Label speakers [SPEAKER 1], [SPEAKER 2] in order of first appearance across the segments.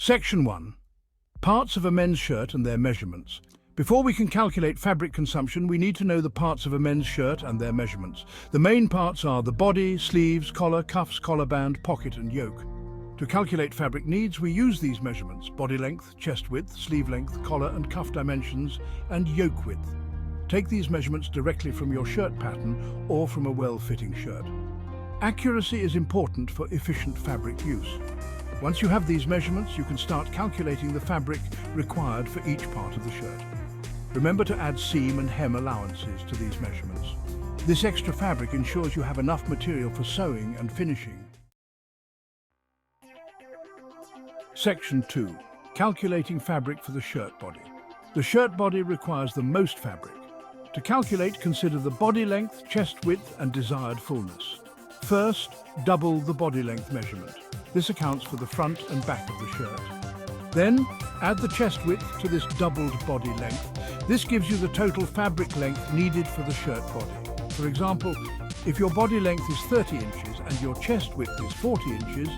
[SPEAKER 1] Section 1. Parts of a men's shirt and their measurements. Before we can calculate fabric consumption, we need to know the parts of a men's shirt and their measurements. The main parts are the body, sleeves, collar, cuffs, collar band, pocket and yoke. To calculate fabric needs, we use these measurements: body length, chest width, sleeve length, collar and cuff dimensions, and yoke width. Take these measurements directly from your shirt pattern or from a well-fitting shirt. Accuracy is important for efficient fabric use. Once you have these measurements, you can start calculating the fabric required for each part of the shirt. Remember to add seam and hem allowances to these measurements. This extra fabric ensures you have enough material for sewing and finishing. Section 2. Calculating fabric for the shirt body. The shirt body requires the most fabric. To calculate, consider the body length, chest width and desired fullness. First, double the body length measurement. This accounts for the front and back of the shirt. Then, add the chest width to this doubled body length. This gives you the total fabric length needed for the shirt body. For example, if your body length is 30 inches and your chest width is 40 inches,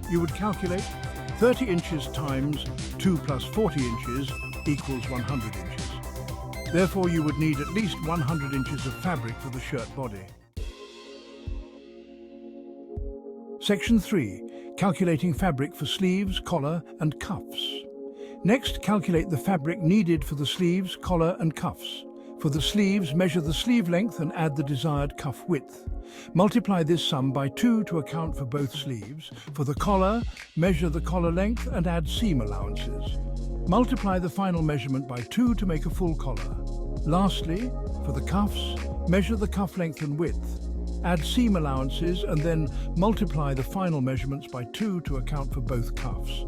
[SPEAKER 1] you would calculate 30 inches times 2 plus 40 inches equals 100 inches. Therefore, you would need at least 100 inches of fabric for the shirt body. Section 3. Calculating fabric for sleeves, collar and cuffs. Next, calculate the fabric needed for the sleeves, collar and cuffs. For the sleeves, measure the sleeve length and add the desired cuff width. Multiply this sum by 2 to account for both sleeves. For the collar, measure the collar length and add seam allowances. Multiply the final measurement by 2 to make a full collar. Lastly, for the cuffs, measure the cuff length and width. Add seam allowances and then multiply the final measurements by 2 to account for both cuffs.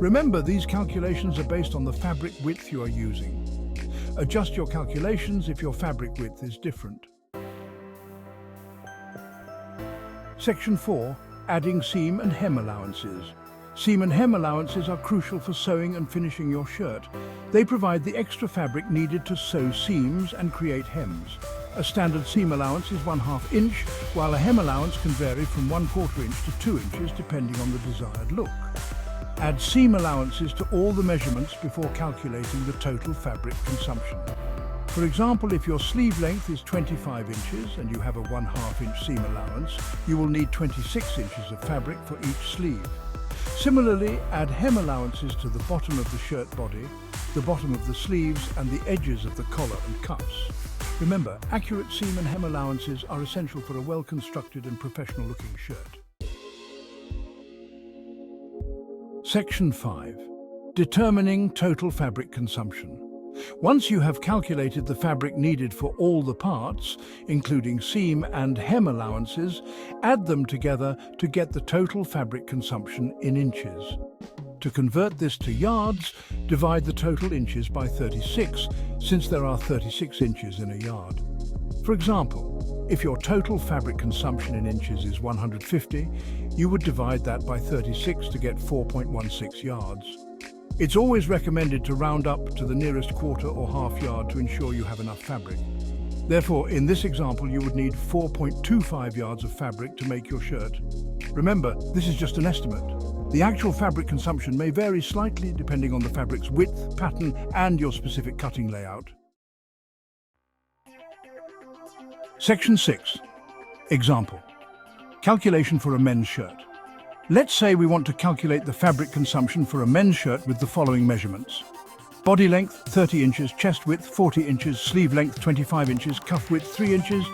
[SPEAKER 1] Remember, these calculations are based on the fabric width you are using. Adjust your calculations if your fabric width is different. Section 4. Adding seam and hem allowances. Seam and hem allowances are crucial for sewing and finishing your shirt. They provide the extra fabric needed to sew seams and create hems. A standard seam allowance is 1/2 inch, while a hem allowance can vary from 1/4 inch to 2 inches depending on the desired look. Add seam allowances to all the measurements before calculating the total fabric consumption. For example, if your sleeve length is 25 inches and you have a 1/2 inch seam allowance, you will need 26 inches of fabric for each sleeve. Similarly, add hem allowances to the bottom of the shirt body, the bottom of the sleeves and the edges of the collar and cuffs. Remember, accurate seam and hem allowances are essential for a well-constructed and professional-looking shirt. Section 5. Determining total fabric consumption. Once you have calculated the fabric needed for all the parts, including seam and hem allowances, add them together to get the total fabric consumption in inches. To convert this to yards, divide the total inches by 36, since there are 36 inches in a yard. For example, if your total fabric consumption in inches is 150, you would divide that by 36 to get 4.16 yards. It's always recommended to round up to the nearest quarter or half yard to ensure you have enough fabric. Therefore, in this example, you would need 4.25 yards of fabric to make your shirt. Remember, this is just an estimate. The actual fabric consumption may vary slightly depending on the fabric's width, pattern, and your specific cutting layout. Section 6. Example. Calculation for a men's shirt. Let's say we want to calculate the fabric consumption for a men's shirt with the following measurements. Body length 30 inches, chest width 40 inches, sleeve length 25 inches, cuff width 3 inches,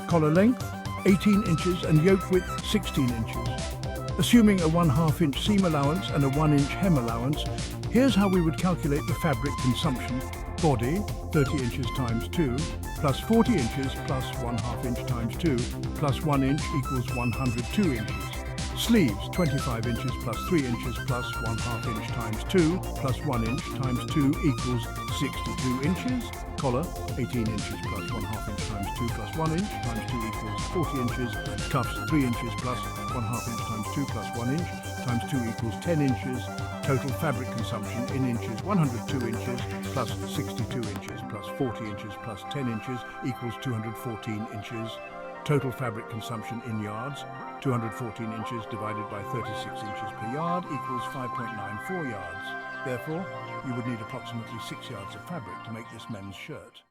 [SPEAKER 1] collar length 18 inches and yoke width 16 inches. Assuming a 1/2 inch seam allowance and a 1 inch hem allowance, here's how we would calculate the fabric consumption. Body 30 inches times 2 plus 40 inches plus 1/2 inch times 2 plus 1 inch equals 102 inches. Sleeves 25 inches plus 3 inches plus 1/2 inch times 2 plus 1 inch times 2 equals 62 inches. Collar 18 inches plus 1/2 inch times 2 plus 1 inch times 2 equals 40 inches. Cuffs 3 inches plus 1/2 inch times 2 plus 1 inch times 2 equals 10 inches. Total fabric consumption in inches 102 inches plus 62 inches plus 40 inches plus 10 inches equals 214 inches. Total fabric consumption in yards, 214 inches divided by 36 inches per yard equals 5.94 yards. Therefore, you would need approximately 6 yards of fabric to make this men's shirt.